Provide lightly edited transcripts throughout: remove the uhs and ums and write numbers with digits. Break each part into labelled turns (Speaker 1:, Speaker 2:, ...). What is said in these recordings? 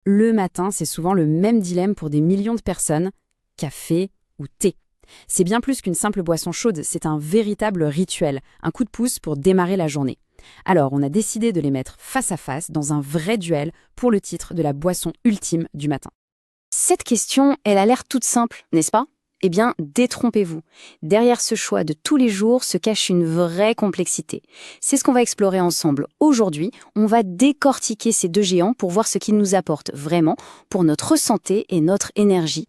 Speaker 1: Le matin, c'est souvent le même dilemme pour des millions de personnes, café ou thé. C'est bien plus qu'une simple boisson chaude, c'est un véritable rituel, un coup de pouce pour démarrer la journée. Alors, on a décidé de les mettre face à face dans un vrai duel pour le titre de la boisson ultime du matin.
Speaker 2: Cette question, elle a l'air toute simple, n'est-ce pas? Eh bien, détrompez-vous. Derrière ce choix de tous les jours se cache une vraie complexité. C'est ce qu'on va explorer ensemble. Aujourd'hui, on va décortiquer ces deux géants pour voir ce qu'ils nous apportent vraiment pour notre santé et notre énergie.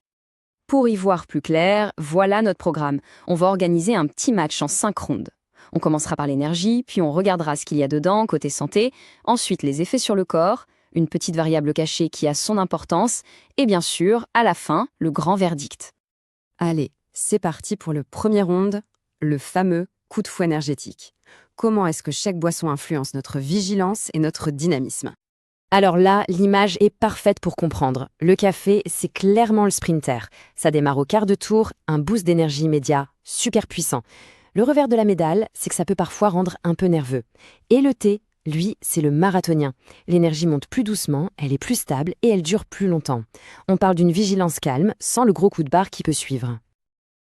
Speaker 3: Pour y voir plus clair, voilà notre programme. On va organiser un petit match en 5 rondes. On commencera par l'énergie, puis on regardera ce qu'il y a dedans, côté santé, ensuite les effets sur le corps, une petite variable cachée qui a son importance, et bien sûr, à la fin, le grand verdict.
Speaker 1: Allez, c'est parti pour le premier round, le fameux coup de fouet énergétique. Comment est-ce que chaque boisson influence notre vigilance et notre dynamisme? Alors là, l'image est parfaite pour comprendre. Le café, c'est clairement le sprinter. Ça démarre au quart de tour, un boost d'énergie immédiat, super puissant. Le revers de la médaille, c'est que ça peut parfois rendre un peu nerveux. Et le thé, lui, c'est le marathonien. L'énergie monte plus doucement, elle est plus stable et elle dure plus longtemps. On parle d'une vigilance calme, sans le gros coup de barre qui peut suivre.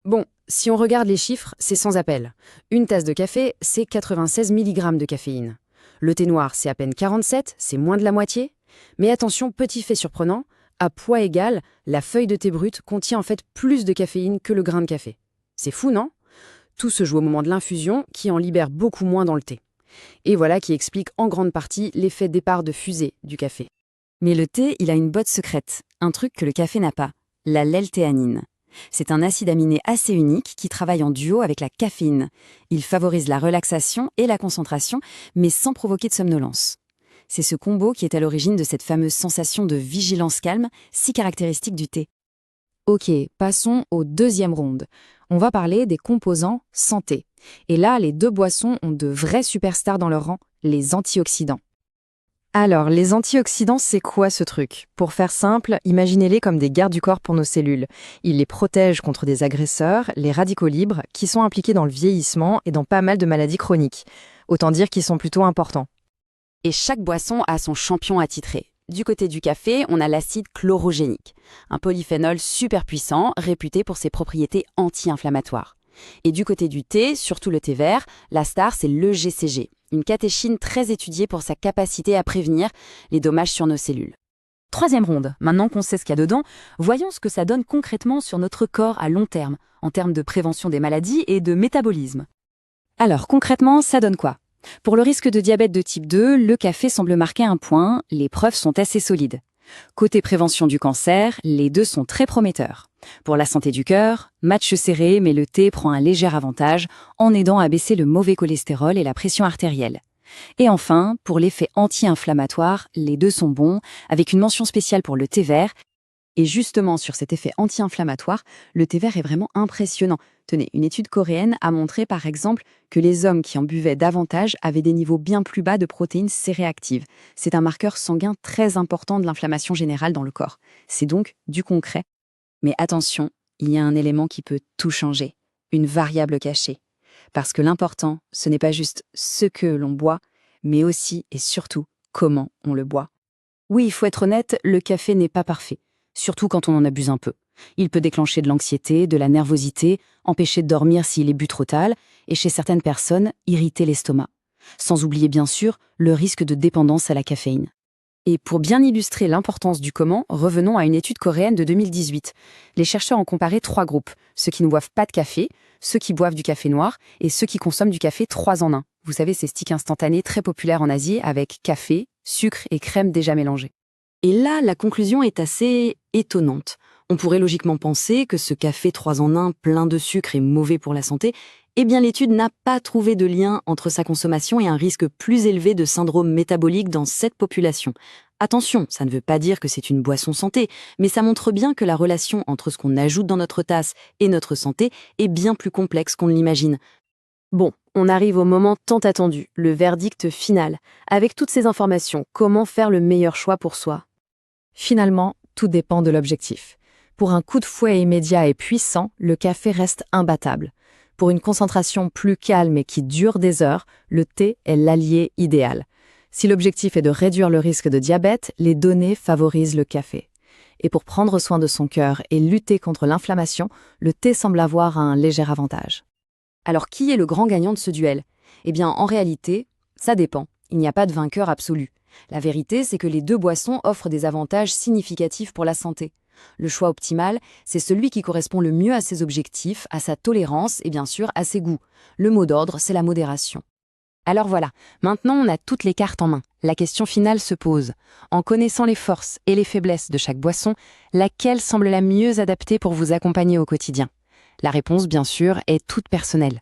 Speaker 1: Bon, si on regarde les chiffres, c'est sans appel. Une tasse de café, c'est 96 mg de caféine. Le thé noir, c'est à peine 47, c'est moins de la moitié. Mais attention, petit fait surprenant, à poids égal, la feuille de thé brut contient en fait plus de caféine que le grain de café. C'est fou, non? Tout se joue au moment de l'infusion, qui en libère beaucoup moins dans le thé. Et voilà qui explique en grande partie l'effet départ de fusée du café. Mais le thé, il a une botte secrète, un truc que le café n'a pas, la L-théanine. C'est un acide aminé assez unique qui travaille en duo avec la caféine. Il favorise la relaxation et la concentration, mais sans provoquer de somnolence. C'est ce combo qui est à l'origine de cette fameuse sensation de vigilance calme, si caractéristique du thé.
Speaker 3: Ok, passons au deuxième round. On va parler des composants santé. Et là, les deux boissons ont de vrais superstars dans leur rang, les antioxydants.
Speaker 4: Alors, les antioxydants, c'est quoi ce truc? Pour faire simple, imaginez-les comme des gardes du corps pour nos cellules. Ils les protègent contre des agresseurs, les radicaux libres, qui sont impliqués dans le vieillissement et dans pas mal de maladies chroniques. Autant dire qu'ils sont plutôt importants.
Speaker 1: Et chaque boisson a son champion attitré. Du côté du café, on a l'acide chlorogénique, un polyphénol super puissant, réputé pour ses propriétés anti-inflammatoires. Et du côté du thé, surtout le thé vert, la star c'est l'EGCG, une catéchine très étudiée pour sa capacité à prévenir les dommages sur nos cellules.
Speaker 3: Troisième ronde, maintenant qu'on sait ce qu'il y a dedans, voyons ce que ça donne concrètement sur notre corps à long terme, en termes de prévention des maladies et de métabolisme.
Speaker 2: Alors concrètement, ça donne quoi? Pour le risque de diabète de type 2, le café semble marquer un point, les preuves sont assez solides. Côté prévention du cancer, les deux sont très prometteurs. Pour la santé du cœur, match serré, mais le thé prend un léger avantage en aidant à baisser le mauvais cholestérol et la pression artérielle. Et enfin, pour l'effet anti-inflammatoire, les deux sont bons, avec une mention spéciale pour le thé vert. Et justement, sur cet effet anti-inflammatoire, le thé vert est vraiment impressionnant. Tenez, une étude coréenne a montré par exemple que les hommes qui en buvaient davantage avaient des niveaux bien plus bas de protéines C-réactives. C'est un marqueur sanguin très important de l'inflammation générale dans le corps. C'est donc du concret. Mais attention, il y a un élément qui peut tout changer, une variable cachée. Parce que l'important, ce n'est pas juste ce que l'on boit, mais aussi et surtout comment on le boit.
Speaker 1: Oui, il faut être honnête, le café n'est pas parfait, surtout quand on en abuse un peu. Il peut déclencher de l'anxiété, de la nervosité, empêcher de dormir s'il est bu trop tard, et chez certaines personnes, irriter l'estomac. Sans oublier bien sûr le risque de dépendance à la caféine. Et pour bien illustrer l'importance du comment, revenons à une étude coréenne de 2018. Les chercheurs ont comparé 3 groupes, ceux qui ne boivent pas de café, ceux qui boivent du café noir et ceux qui consomment du café 3 en 1. Vous savez, ces sticks instantanés très populaires en Asie avec café, sucre et crème déjà mélangés. Et là, la conclusion est assez étonnante. On pourrait logiquement penser que ce café 3 en 1 plein de sucre est mauvais pour la santé. Eh bien, l'étude n'a pas trouvé de lien entre sa consommation et un risque plus élevé de syndrome métabolique dans cette population. Attention, ça ne veut pas dire que c'est une boisson santé, mais ça montre bien que la relation entre ce qu'on ajoute dans notre tasse et notre santé est bien plus complexe qu'on ne l'imagine. Bon, on arrive au moment tant attendu, le verdict final. Avec toutes ces informations, comment faire le meilleur choix pour soi?
Speaker 4: Finalement, tout dépend de l'objectif. Pour un coup de fouet immédiat et puissant, le café reste imbattable. Pour une concentration plus calme et qui dure des heures, le thé est l'allié idéal. Si l'objectif est de réduire le risque de diabète, les données favorisent le café. Et pour prendre soin de son cœur et lutter contre l'inflammation, le thé semble avoir un léger avantage.
Speaker 1: Alors qui est le grand gagnant de ce duel? Eh bien, en réalité, ça dépend. Il n'y a pas de vainqueur absolu. La vérité, c'est que les deux boissons offrent des avantages significatifs pour la santé. Le choix optimal, c'est celui qui correspond le mieux à ses objectifs, à sa tolérance et bien sûr à ses goûts. Le mot d'ordre, c'est la modération. Alors voilà, maintenant on a toutes les cartes en main. La question finale se pose. En connaissant les forces et les faiblesses de chaque boisson, laquelle semble la mieux adaptée pour vous accompagner au quotidien? La réponse, bien sûr, est toute personnelle.